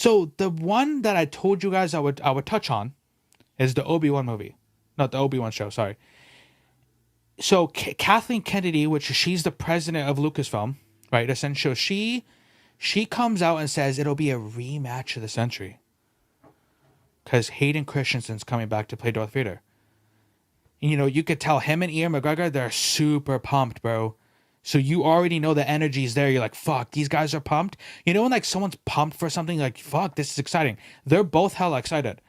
So the one that I told you guys I would touch on is the Obi Wan movie, not the Obi Wan show. Sorry. So Kathleen Kennedy, which she's the president of Lucasfilm, right? Essentially, she comes out and says it'll be a rematch of the century because Hayden Christensen's coming back to play Darth Vader. And, you know, you could tell him and Ian McGregor, they're super pumped, bro. So you already know the energy's there. You're like, fuck, these guys are pumped. You know when like someone's pumped for something, like, fuck, this is exciting. They're both hella excited.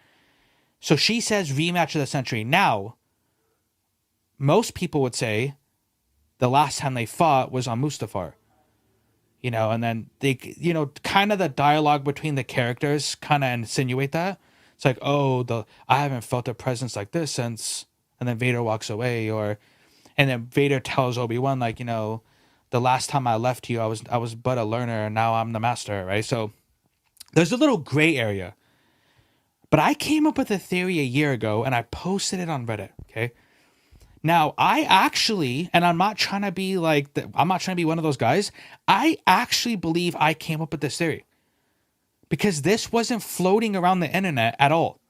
So she says rematch of the century. Now, most people would say the last time they fought was on Mustafar. You know, and then they, you know, kind of the dialogue between the characters kind of insinuate that. It's like, oh, I haven't felt a presence like this since, and then Vader walks away, and then Vader tells Obi-Wan, like, you know, the last time I left you, I was but a learner, and now I'm the master, right? So there's a little gray area. But I came up with a theory a year ago, and I posted it on Reddit, okay? Now, I actually, and I'm not trying to be like, I'm not trying to be one of those guys. I actually believe I came up with this theory. Because this wasn't floating around the internet at all.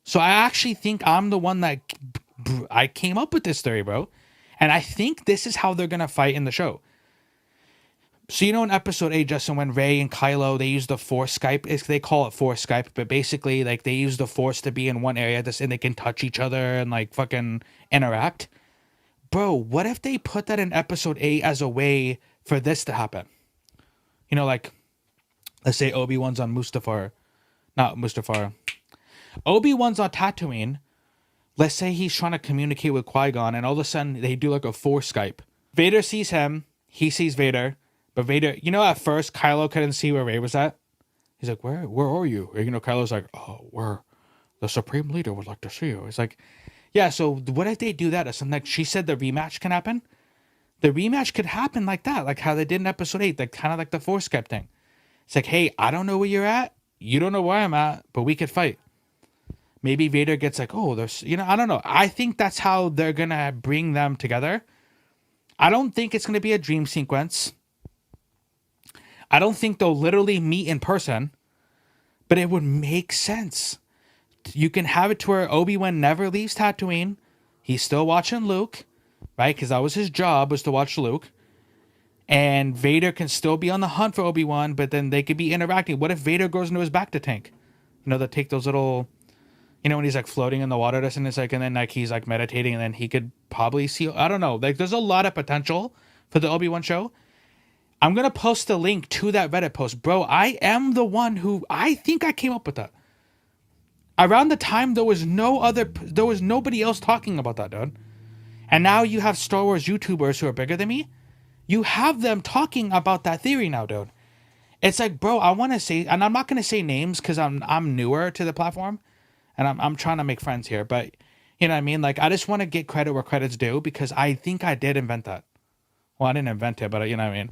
So I actually think I'm the one that, I came up with this theory, bro. And I think this is how they're going to fight in the show. So, you know, in episode 8, Justin, when Rey and Kylo, they use the Force Skype. They call it Force Skype, but basically, like, they use the Force to be in one area and they can touch each other and, like, fucking interact. Bro, what if they put that in episode 8 as a way for this to happen? You know, like, let's say Obi-Wan's on Mustafar. Not Mustafar. Obi-Wan's on Tatooine. Let's say he's trying to communicate with Qui-Gon, and all of a sudden they do like a Force Skype. Vader sees him, he sees Vader, but Vader, you know, at first Kylo couldn't see where Rey was at. He's like, where are you? Or, you know, Kylo's like, oh, where the Supreme Leader would like to see you. It's like, yeah, so what if they do that? Or something like she said the rematch can happen? The rematch could happen like that, like how they did in episode 8, like kind of like the Force Skype thing. It's like, hey, I don't know where you're at. You don't know where I'm at, but we could fight. Maybe Vader gets like, oh, there's, you know, I don't know. I think that's how they're going to bring them together. I don't think it's going to be a dream sequence. I don't think they'll literally meet in person, but it would make sense. You can have it to where Obi-Wan never leaves Tatooine. He's still watching Luke, right? Because that was his job, was to watch Luke. And Vader can still be on the hunt for Obi-Wan, but then they could be interacting. What if Vader goes into his back to tank? You know, they take those little, you know, when he's like floating in the water, and it's like, and then like he's like meditating, and then he could probably see, I don't know. Like there's a lot of potential for the Obi-Wan show. I'm going to post a link to that Reddit post. Bro, I am the one who, I think I came up with that. Around the time, there was nobody else talking about that, dude. And now you have Star Wars YouTubers who are bigger than me. You have them talking about that theory now, dude. It's like, bro, I want to say, and I'm not going to say names because I'm newer to the platform, and I'm trying to make friends here. But you know what I mean? Like, I just want to get credit where credit's due because I think I did invent that. Well, I didn't invent it, but you know what I mean?